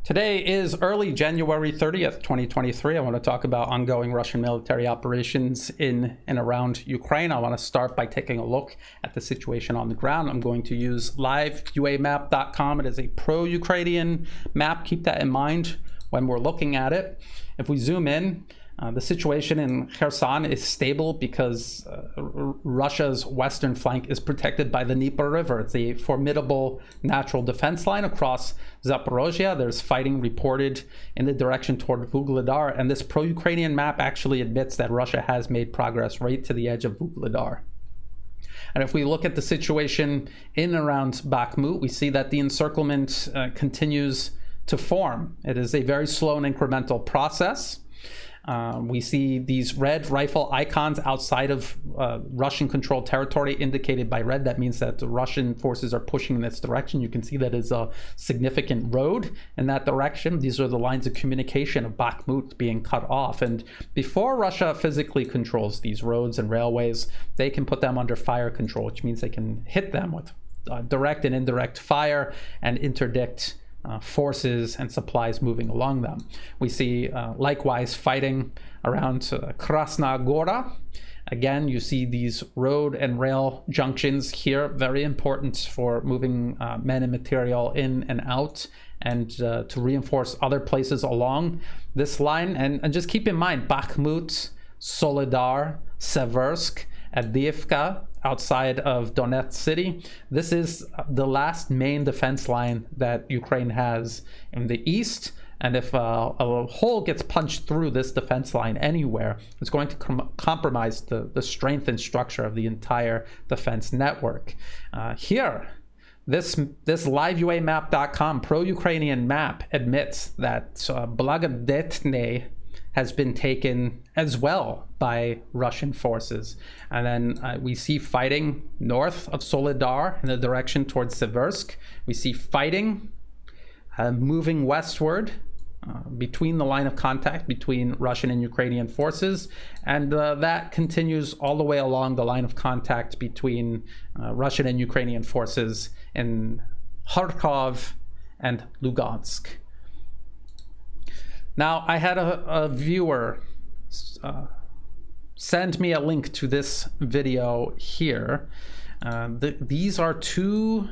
Today is early January 30th, 2023. I want to talk about ongoing Russian military operations in and around Ukraine. I want to start by taking a look at the situation on the ground. I'm going to use liveuamap.com. It is a pro-Ukrainian map. Keep that in mind when we're looking at it. If we zoom in, the situation in Kherson is stable because Russia's western flank is protected by the Dnieper River. It's a formidable natural defense line across Zaporozhye. There's fighting reported in the direction toward Vugladar, and this pro-Ukrainian map actually admits that Russia has made progress right to the edge of Vugladar. And if we look at the situation in and around Bakhmut, we see that the encirclement continues to form. It is a very slow and incremental process. We see these red rifle icons outside of Russian-controlled territory indicated by red. That means that the Russian forces are pushing in this direction. You can see that is a significant road in that direction. These are the lines of communication of Bakhmut being cut off. And before Russia physically controls these roads and railways, they can put them under fire control, which means they can hit them with direct and indirect fire and interdict forces and supplies moving along them. We see likewise fighting around Krasna Gora. Again, you see these road and rail junctions here, very important for moving men and material in and out, and to reinforce other places along this line. And just keep in mind, Bakhmut, Soledar, Seversk, Avdiivka, outside of Donetsk city. This is the last main defense line that Ukraine has in the east. And if a hole gets punched through this defense line anywhere, it's going to compromise the strength and structure of the entire defense network. Here, this liveuamap.com pro-Ukrainian map admits that Blagodetne has been taken as well by Russian forces. And then we see fighting north of Soledar in the direction towards Seversk. We see fighting moving westward between the line of contact between Russian and Ukrainian forces. And that continues all the way along the line of contact between Russian and Ukrainian forces in Kharkov and Lugansk. Now, I had a viewer send me a link to this video here. These are two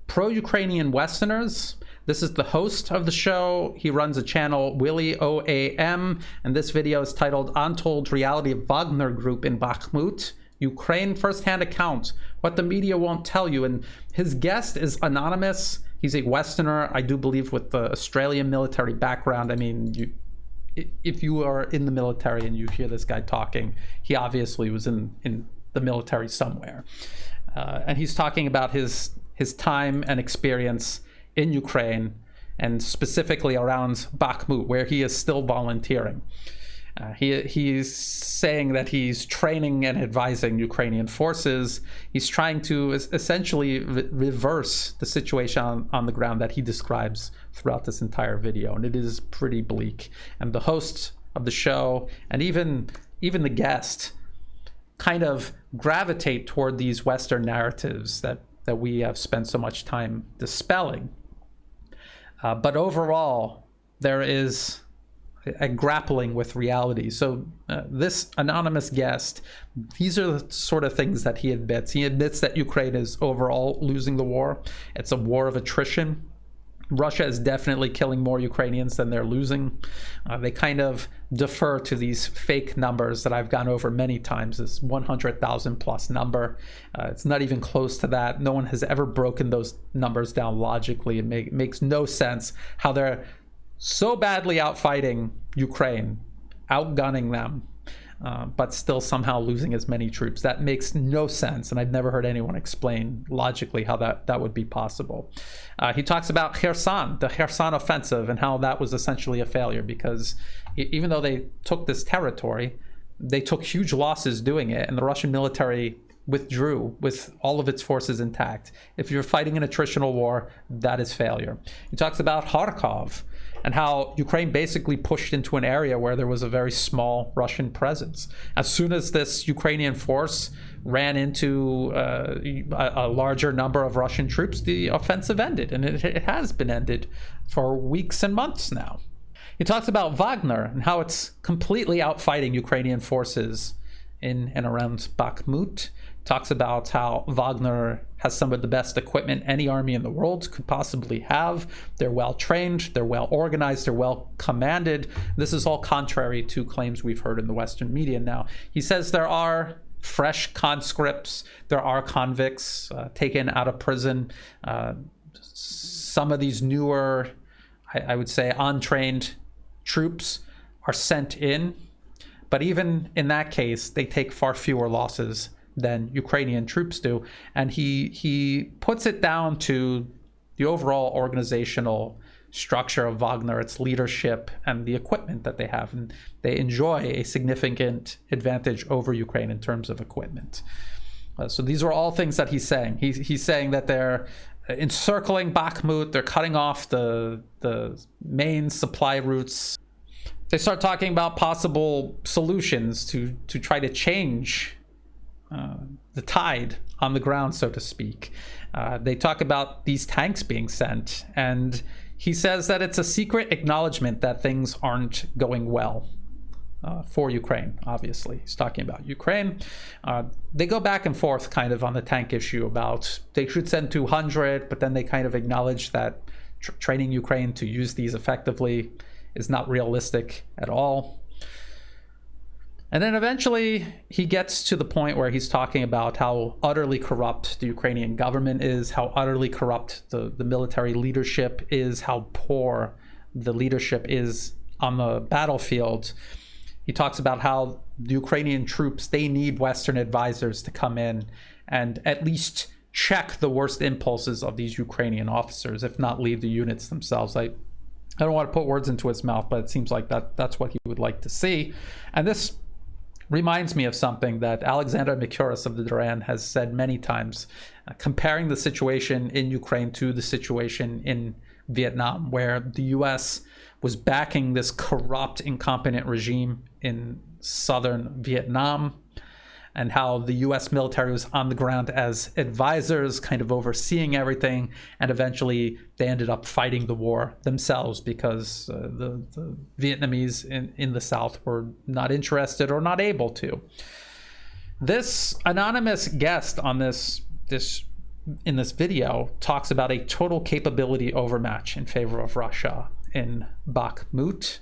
pro-Ukrainian Westerners. This is the host of the show. He runs a channel, Willie OAM, and this video is titled Untold Reality of Wagner Group in Bakhmut, Ukraine First-Hand Account, What the Media Won't Tell You. And his guest is anonymous. He's a Westerner, I do believe, with the Australian military background. I mean, if you are in the military and you hear this guy talking, he obviously was in the military somewhere. And he's talking about his time and experience in Ukraine, and specifically around Bakhmut, where he is still volunteering. He's saying that he's training and advising Ukrainian forces. He's trying to essentially reverse the situation on the ground that he describes throughout this entire video, and it is pretty bleak. And the host of the show and even the guest kind of gravitate toward these Western narratives that we have spent so much time dispelling. But overall, there is a grappling with reality. So this anonymous guest, these are the sort of things that he admits. He admits that Ukraine is overall losing the war. It's a war of attrition. Russia is definitely killing more Ukrainians than they're losing. They kind of defer to these fake numbers that I've gone over many times, this 100,000 plus number. It's not even close to that. No one has ever broken those numbers down logically. It makes no sense how they're so badly outfighting Ukraine, outgunning them, but still somehow losing as many troops. That makes no sense, and I've never heard anyone explain logically how that would be possible. He talks about Kherson, the Kherson offensive, and how that was essentially a failure because even though they took this territory, they took huge losses doing it, and the Russian military withdrew with all of its forces intact. If you're fighting an attritional war, that is failure. He talks about Kharkov and how Ukraine basically pushed into an area where there was a very small Russian presence. As soon as this Ukrainian force ran into a larger number of Russian troops, the offensive ended, and it has been ended for weeks and months now. He talks about Wagner and how it's completely outfighting Ukrainian forces in and around Bakhmut. Talks about how Wagner has some of the best equipment any army in the world could possibly have. They're well trained, they're well organized, they're well commanded. This is all contrary to claims we've heard in the Western media now. He says there are fresh conscripts, there are convicts taken out of prison. Some of these newer, I would say, untrained troops are sent in. But even in that case, they take far fewer losses than Ukrainian troops do. And he puts it down to the overall organizational structure of Wagner, its leadership, and the equipment that they have. And they enjoy a significant advantage over Ukraine in terms of equipment. So these are all things that he's saying. He's saying that they're encircling Bakhmut, they're cutting off the main supply routes. They start talking about possible solutions to try to change the tide on the ground, so to speak. They talk about these tanks being sent, and he says that it's a secret acknowledgement that things aren't going well for Ukraine, obviously. He's talking about Ukraine. They go back and forth kind of on the tank issue about they should send 200, but then they kind of acknowledge that training Ukraine to use these effectively is not realistic at all. And then eventually he gets to the point where he's talking about how utterly corrupt the Ukrainian government is, how utterly corrupt the military leadership is, how poor the leadership is on the battlefield. He talks about how the Ukrainian troops, they need Western advisors to come in and at least check the worst impulses of these Ukrainian officers, if not leave the units themselves. I don't want to put words into his mouth, but it seems like that's what he would like to see. And this reminds me of something that Alexander Mikuras of the Duran has said many times, comparing the situation in Ukraine to the situation in Vietnam, where the US was backing this corrupt, incompetent regime in southern Vietnam, and how the US military was on the ground as advisors, kind of overseeing everything, and eventually they ended up fighting the war themselves because the Vietnamese in the South were not interested or not able to. This anonymous guest on in this video talks about a total capability overmatch in favor of Russia in Bakhmut.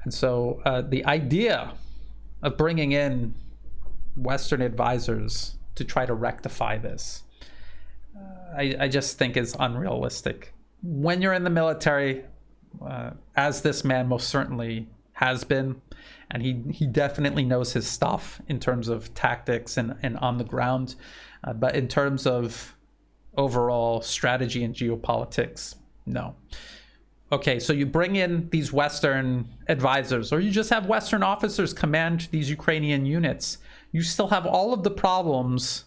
And so the idea of bringing in Western advisors to try to rectify this, I just think is unrealistic. When you're in the military, as this man most certainly has been, and he definitely knows his stuff in terms of tactics and on the ground, but in terms of overall strategy and geopolitics, no. Okay, so you bring in these Western advisors, or you just have Western officers command these Ukrainian units. You still have all of the problems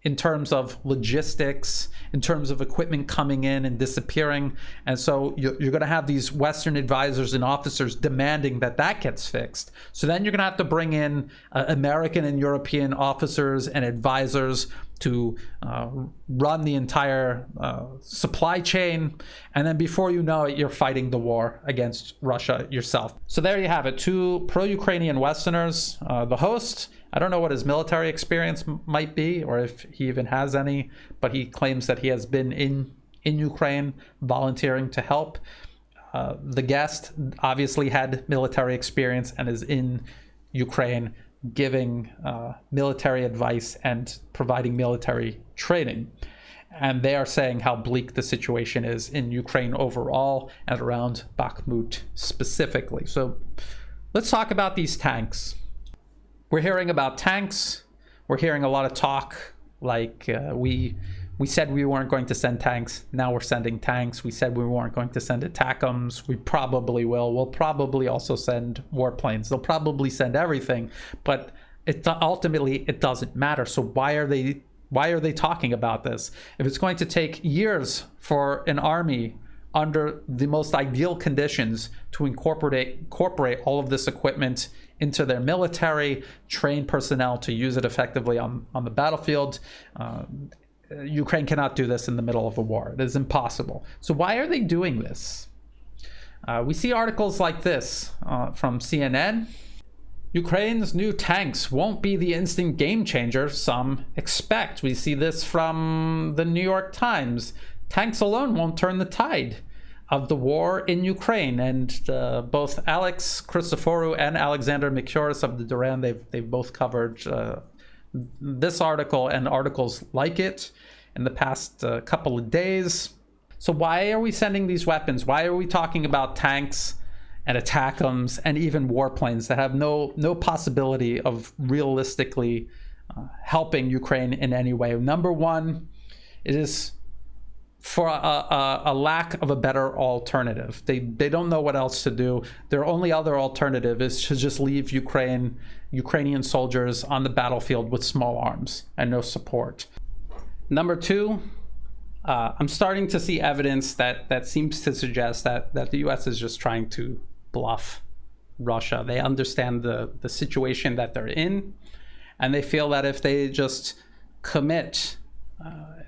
in terms of logistics, in terms of equipment coming in and disappearing. And so you're going to have these Western advisors and officers demanding that gets fixed. So then you're going to have to bring in American and European officers and advisors to run the entire supply chain. And then before you know it, you're fighting the war against Russia yourself. So there you have it, two pro-Ukrainian Westerners. The host, I don't know what his military experience might be, or if he even has any, but he claims that he has been in Ukraine volunteering to help. The guest obviously had military experience and is in Ukraine giving military advice and providing military training. And they are saying how bleak the situation is in Ukraine overall and around Bakhmut specifically. So let's talk about these tanks. We're hearing about tanks. We're hearing a lot of talk like we said we weren't going to send tanks. Now we're sending tanks. We said we weren't going to send ATACMS. We probably will. We'll probably also send warplanes. They'll probably send everything, but ultimately it doesn't matter. So why are they talking about this? If it's going to take years for an army under the most ideal conditions to incorporate all of this equipment into their military, train personnel to use it effectively on the battlefield, Ukraine cannot do this in the middle of a war. It is impossible. So why are they doing this? We see articles like this from CNN. Ukraine's new tanks won't be the instant game changer some expect. We see this from the New York Times. Tanks alone won't turn the tide of the war in Ukraine. And both Alex Christoforou and Alexander Mikhouris of the Duran, they've both covered this article and articles like it in the past couple of days. So why are we sending these weapons? Why are we talking about tanks and ATACMS and even warplanes that have no possibility of realistically helping Ukraine in any way? Number one, it is for a lack of a better alternative. They don't know what else to do. Their only other alternative is to just leave Ukrainian soldiers on the battlefield with small arms and no support. Number two, I'm starting to see evidence that seems to suggest that the US is just trying to bluff Russia. They understand the situation that they're in, and they feel that if they just commit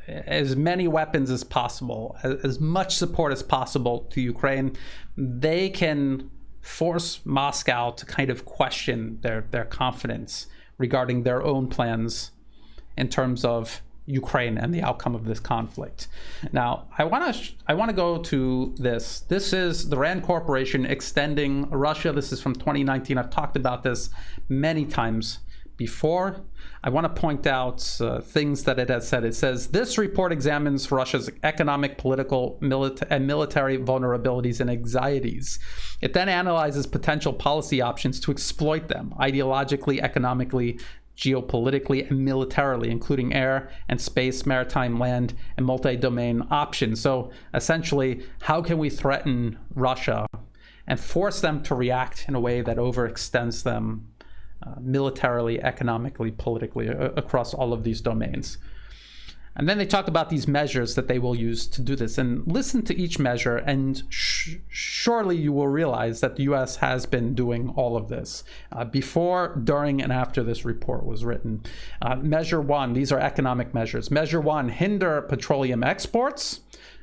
as many weapons as possible, as much support as possible to Ukraine, they can force Moscow to kind of question their confidence regarding their own plans in terms of Ukraine and the outcome of this conflict. Now, I want to go to this. This is the RAND Corporation extending Russia. This is from 2019. I've talked about this many times before. I want to point out things that it has said. It says, this report examines Russia's economic, political, and military vulnerabilities and anxieties. It then analyzes potential policy options to exploit them ideologically, economically, geopolitically, and militarily, including air and space, maritime, land, and multi-domain options. So essentially, how can we threaten Russia and force them to react in a way that overextends them militarily, economically, politically, across all of these domains? And then they talk about these measures that they will use to do this. And listen to each measure, and surely you will realize that the US has been doing all of this before, during, and after this report was written. Measure one, these are economic measures. Measure one, hinder petroleum exports.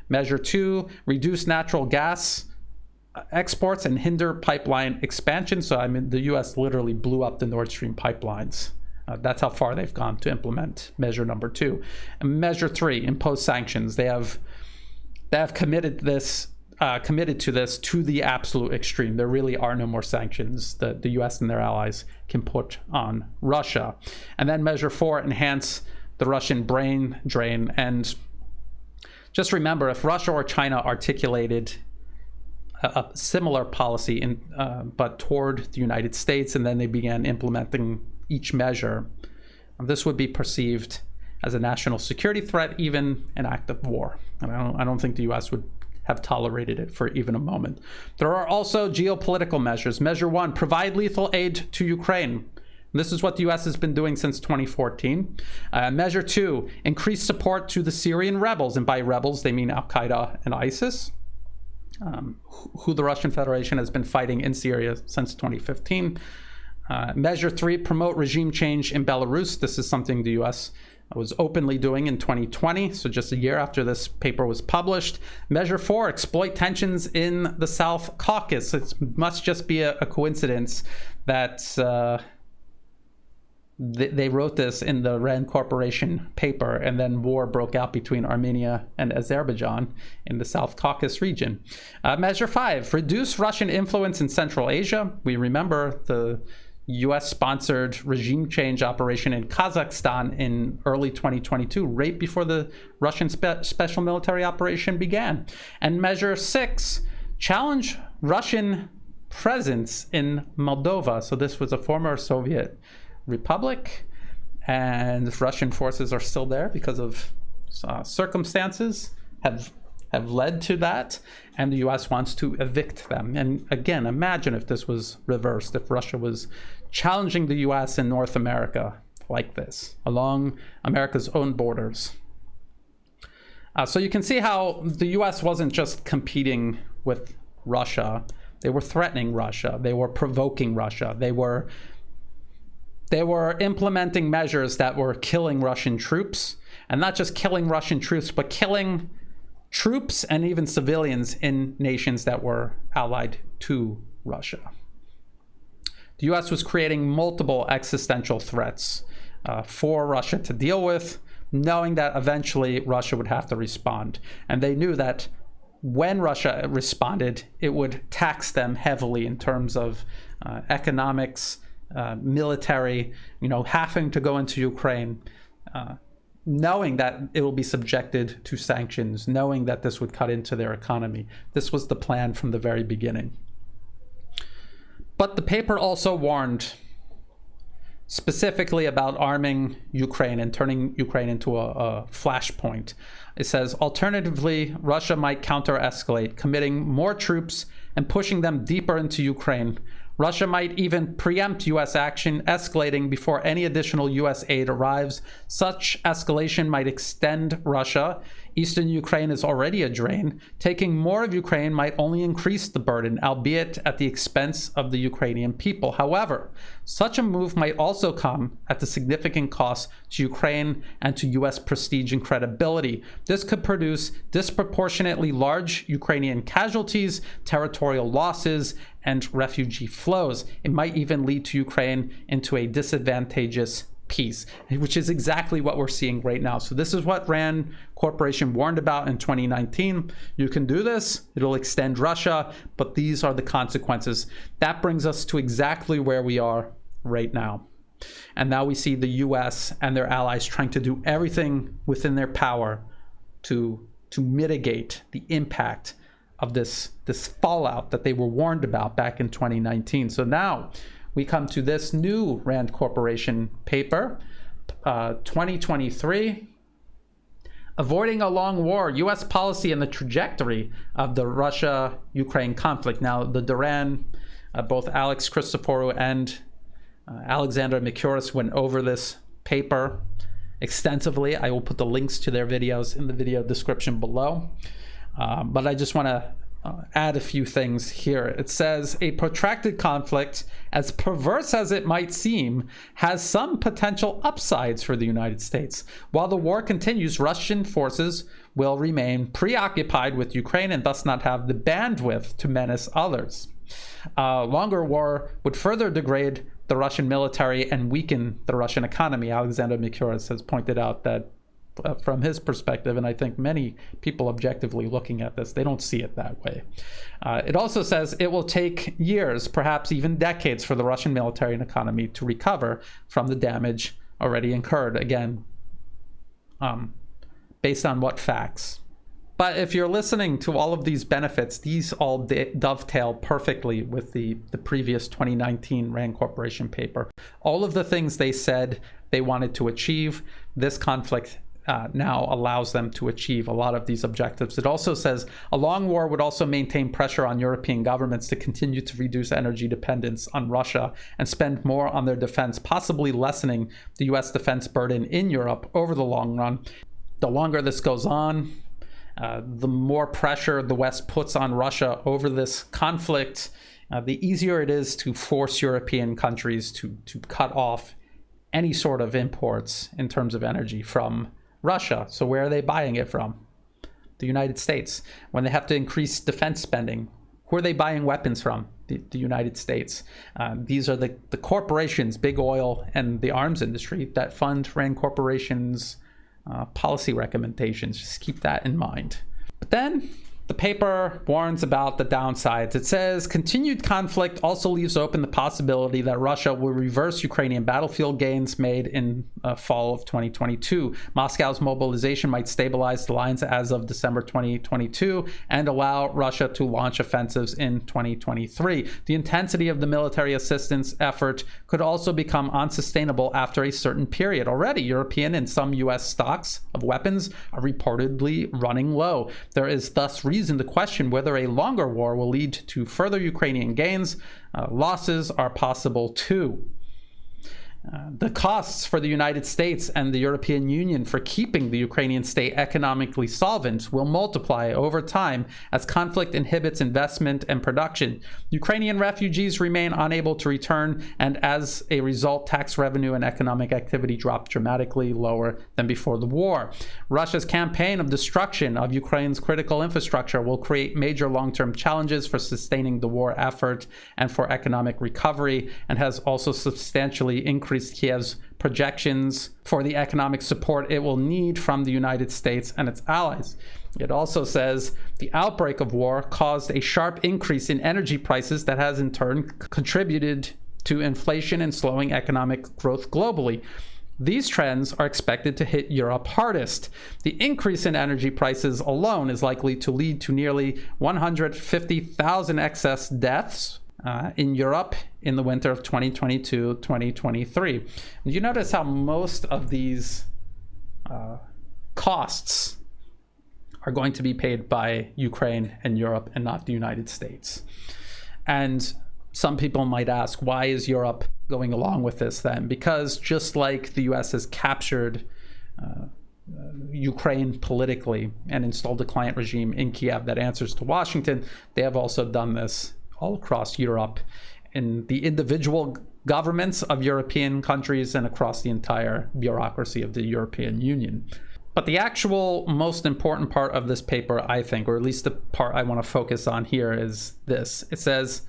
Measure two, reduce natural gas exports and hinder pipeline expansion. So, I mean, the US literally blew up the Nord Stream pipelines. That's how far they've gone to implement measure number two. And measure three, impose sanctions. They have committed to this to the absolute extreme. There really are no more sanctions that the US and their allies can put on Russia. And then measure four, enhance the Russian brain drain. And just remember, if Russia or China articulated a similar policy but toward the United States, and then they began implementing each measure, this would be perceived as a national security threat, even an act of war. And I don't think the US would have tolerated it for even a moment. There are also geopolitical measures. Measure one, provide lethal aid to Ukraine. This is what the US has been doing since 2014. Measure two, increase support to the Syrian rebels. And by rebels, they mean Al-Qaeda and ISIS, who the Russian Federation has been fighting in Syria since 2015. Measure three, promote regime change in Belarus. This is something the US was openly doing in 2020, so just a year after this paper was published. Measure four, exploit tensions in the South Caucasus. It must just be a coincidence that they wrote this in the RAND Corporation paper, and then war broke out between Armenia and Azerbaijan in the South Caucasus region. Measure five, reduce Russian influence in Central Asia. We remember the US-sponsored regime change operation in Kazakhstan in early 2022, right before the Russian special military operation began. And measure six, challenge Russian presence in Moldova. So this was a former Soviet republic, and Russian forces are still there because of circumstances have led to that, and the US wants to evict them. And again, imagine if this was reversed, if Russia was challenging the US in North America like this, along America's own borders. So you can see how the US wasn't just competing with Russia, they were threatening Russia, they were provoking Russia, they were implementing measures that were killing Russian troops. And not just killing Russian troops, but killing troops and even civilians in nations that were allied to Russia. The US was creating multiple existential threats for Russia to deal with, knowing that eventually Russia would have to respond. And they knew that when Russia responded, it would tax them heavily in terms of economics, military, having to go into Ukraine, knowing that it will be subjected to sanctions, knowing that this would cut into their economy. This was the plan from the very beginning. But the paper also warned specifically about arming Ukraine and turning Ukraine into a flashpoint. It says, alternatively, Russia might counter-escalate, committing more troops and pushing them deeper into Ukraine. Russia might even preempt U.S. action, escalating before any additional U.S. aid arrives. Such escalation might extend Russia. Eastern Ukraine is already a drain. Taking more of Ukraine might only increase the burden, albeit at the expense of the Ukrainian people. However, such a move might also come at the significant cost to Ukraine and to U.S. prestige and credibility. This could produce disproportionately large Ukrainian casualties, territorial losses, and refugee flows. It might even lead to Ukraine into a disadvantageous peace, which is exactly what we're seeing right now. So this is what RAND Corporation warned about in 2019. You can do this, it'll extend Russia, but these are the consequences. That brings us to exactly where we are right now. And now we see the US and their allies trying to do everything within their power to mitigate the impact of this fallout that they were warned about back in 2019. So now we come to this new RAND Corporation paper, 2023, Avoiding a Long War, U.S. Policy and the Trajectory of the Russia-Ukraine Conflict. Now, the Duran, both Alex Christoforou and Alexander Micuris went over this paper extensively. I will put the links to their videos in the video description below. But I just want to add a few things here. It says, a protracted conflict, as perverse as it might seem, has some potential upsides for the United States. While the war continues, Russian forces will remain preoccupied with Ukraine and thus not have the bandwidth to menace others. A longer war would further degrade the Russian military and weaken the Russian economy. Alexander Micuris has pointed out that from his perspective, and I think many people objectively looking at this, they don't see it that way. It also says it will take years, perhaps even decades, for the Russian military and economy to recover from the damage already incurred. Again, based on what facts? But if you're listening to all of these benefits, these all dovetail perfectly with the previous 2019 RAND Corporation paper. All of the things they said they wanted to achieve, this conflict now allows them to achieve a lot of these objectives. It also says a long war would also maintain pressure on European governments to continue to reduce energy dependence on Russia and spend more on their defense, possibly lessening the US defense burden in Europe over the long run. The longer this goes on, the more pressure the West puts on Russia over this conflict, the easier it is to force European countries to cut off any sort of imports in terms of energy from Russia. So where are they buying it from? The United States. When they have to increase defense spending, who are they buying weapons from? The United States. These are the corporations, big oil and the arms industry, that fund RAND Corporation's policy recommendations. Just keep that in mind. But then the paper warns about the downsides. It says continued conflict also leaves open the possibility that Russia will reverse Ukrainian battlefield gains made in fall of 2022. Moscow's mobilization might stabilize the lines as of December 2022 and allow Russia to launch offensives in 2023. The intensity of the military assistance effort could also become unsustainable after a certain period. Already, European and some U.S. stocks of weapons are reportedly running low. There is thus reason to question whether a longer war will lead to further Ukrainian gains. Losses are possible too. The costs for the United States and the European Union for keeping the Ukrainian state economically solvent will multiply over time as conflict inhibits investment and production. Ukrainian refugees remain unable to return, and as a result, tax revenue and economic activity drop dramatically lower than before the war. Russia's campaign of destruction of Ukraine's critical infrastructure will create major long-term challenges for sustaining the war effort and for economic recovery, and has also substantially increased Kiev's projections for the economic support it will need from the United States and its allies. It also says the outbreak of war caused a sharp increase in energy prices that has in turn contributed to inflation and slowing economic growth globally. These trends are expected to hit Europe hardest. The increase in energy prices alone is likely to lead to nearly 150,000 excess deaths in Europe in the winter of 2022-2023. You notice how most of these costs are going to be paid by Ukraine and Europe and not the United States. And some people might ask, why is Europe going along with this then? Because just like the US has captured Ukraine politically and installed a client regime in Kiev that answers to Washington, they have also done this all across Europe, in the individual governments of European countries and across the entire bureaucracy of the European Union. But the actual most important part of this paper, I think, or at least the part I want to focus on here, is this. It says,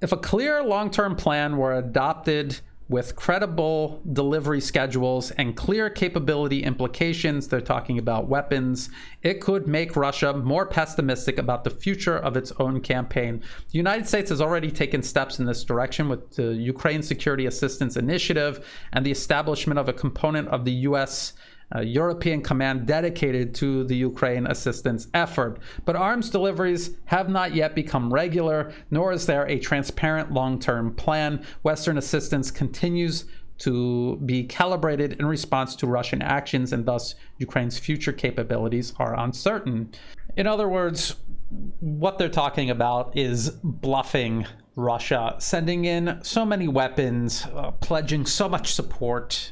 if a clear long-term plan were adopted with credible delivery schedules and clear capability implications, they're talking about weapons, it could make Russia more pessimistic about the future of its own campaign. The United States has already taken steps in this direction with the Ukraine Security Assistance Initiative and the establishment of a component of the U.S. European command dedicated to the Ukraine assistance effort. But arms deliveries have not yet become regular, nor is there a transparent long-term plan. Western assistance continues to be calibrated in response to Russian actions, and thus Ukraine's future capabilities are uncertain. In other words, what they're talking about is bluffing Russia, sending in so many weapons, pledging so much support,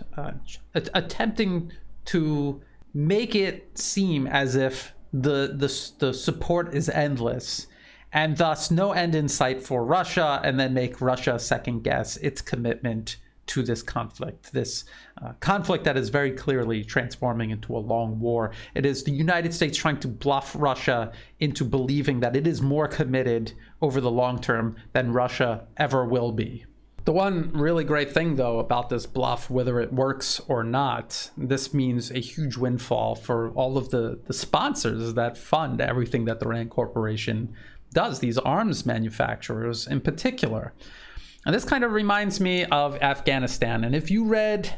attempting to make it seem as if the support is endless and thus no end in sight for Russia, and then make Russia second guess its commitment to this conflict that is very clearly transforming into a long war. It is the United States trying to bluff Russia into believing that it is more committed over the long term than Russia ever will be. The one really great thing, though, about this bluff, whether it works or not, this means a huge windfall for all of the sponsors that fund everything that the RAND Corporation does, these arms manufacturers in particular. And this kind of reminds me of Afghanistan. And if you read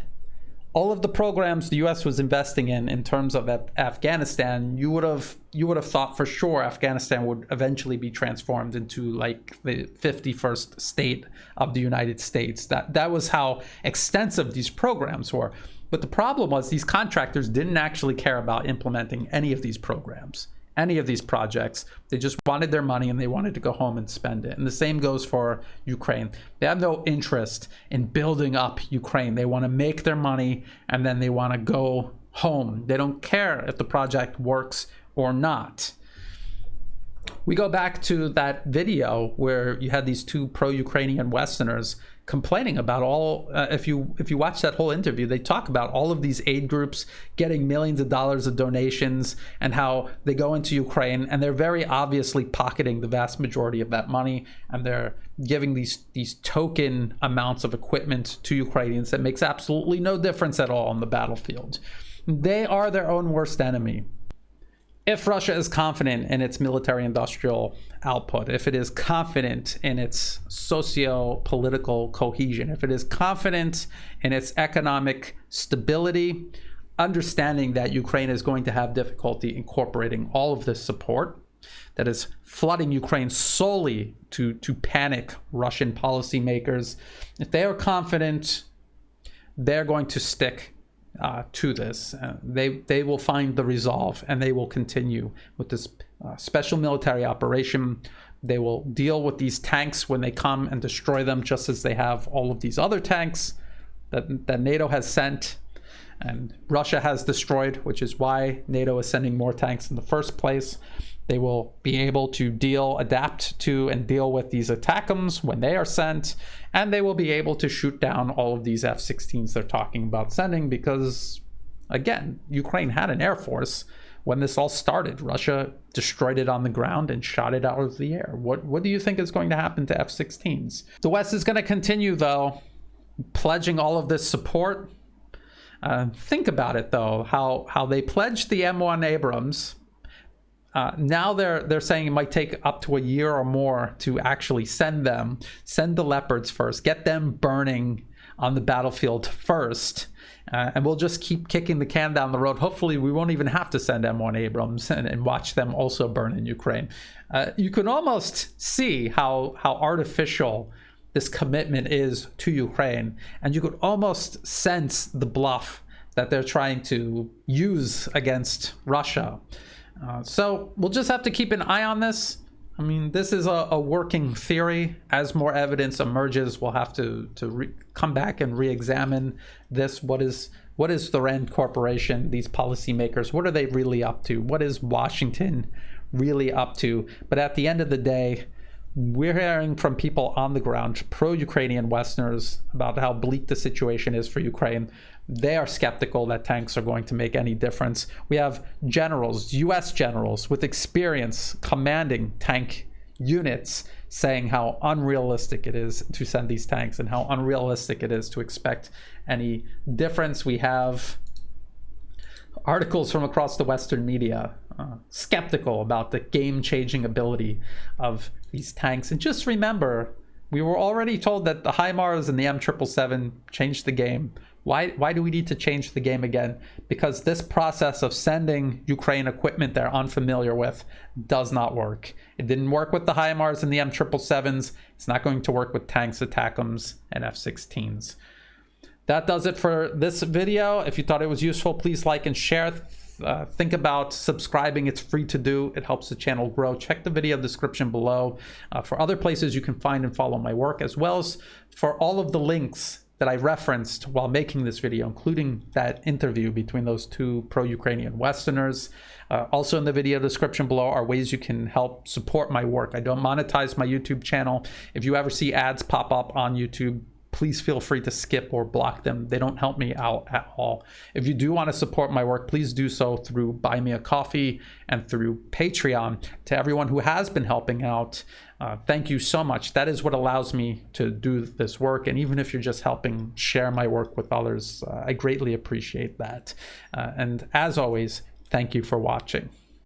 all of the programs the U.S. was investing in terms of Afghanistan, you would have thought for sure Afghanistan would eventually be transformed into like the 51st state of the United States. That was how extensive these programs were. But the problem was these contractors didn't actually care about implementing any of these programs, any of these projects. They just wanted their money and they wanted to go home and spend it. And the same goes for Ukraine. They have no interest in building up Ukraine. They want to make their money and then they want to go home. They don't care if the project works or not. We go back to that video where you had these two pro-Ukrainian Westerners complaining about all, if you watch that whole interview, they talk about all of these aid groups getting millions of dollars of donations and how they go into Ukraine and they're very obviously pocketing the vast majority of that money, and they're giving these token amounts of equipment to Ukrainians that makes absolutely no difference at all on the battlefield. They are their own worst enemy. If Russia is confident in its military-industrial output, if it is confident in its socio-political cohesion, if it is confident in its economic stability, understanding that Ukraine is going to have difficulty incorporating all of this support that is flooding Ukraine solely to panic Russian policymakers, if they are confident, they're going to stick to this. They will find the resolve and they will continue with this special military operation. They will deal with these tanks when they come and destroy them, just as they have all of these other tanks. that NATO has sent and Russia has destroyed, which is why NATO is sending more tanks in the first place. They will be able to adapt to and deal with these ATACMS when they are sent, and they will be able to shoot down all of these F-16s they're talking about sending because, again, Ukraine had an air force when this all started. Russia destroyed it on the ground and shot it out of the air. What do you think is going to happen to F-16s? The West is going to continue, though, pledging all of this support. Think about it, though, how they pledged the M1 Abrams. Now they're saying it might take up to a year or more to actually send the Leopards first, get them burning on the battlefield first, and we'll just keep kicking the can down the road. Hopefully we won't even have to send M1 Abrams and watch them also burn in Ukraine. You can almost see how artificial this commitment is to Ukraine, and you could almost sense the bluff that they're trying to use against Russia. So we'll just have to keep an eye on this. I mean, this is a working theory. As more evidence emerges, we'll have to come back and re-examine this. What is the Rand Corporation, these policymakers, what are they really up to? What is Washington really up to? But at the end of the day, we're hearing from people on the ground, pro-Ukrainian Westerners, about how bleak the situation is for Ukraine. They are skeptical that tanks are going to make any difference. We have generals, US generals with experience commanding tank units, saying how unrealistic it is to send these tanks and how unrealistic it is to expect any difference. We have articles from across the Western media skeptical about the game-changing ability of these tanks. And just remember, we were already told that the HIMARS and the M777 changed the game. Why do we need to change the game again? Because this process of sending Ukraine equipment they're unfamiliar with does not work. It didn't work with the HIMARS and the M777s. It's not going to work with tanks, ATACMS, and F-16s. That does it for this video. If you thought it was useful, please like and share. Think about subscribing. It's free to do. It helps the channel grow. Check the video description below for other places you can find and follow my work, as well as for all of the links that I referenced while making this video, including that interview between those two pro-Ukrainian Westerners. Also in the video description below are ways you can help support my work. I don't monetize my YouTube channel. If you ever see ads pop up on YouTube, please feel free to skip or block them. They don't help me out at all. If you do want to support my work, please do so through Buy Me a Coffee and through Patreon. To everyone who has been helping out, thank you so much. That is what allows me to do this work. And even if you're just helping share my work with others, I greatly appreciate that. And as always, thank you for watching.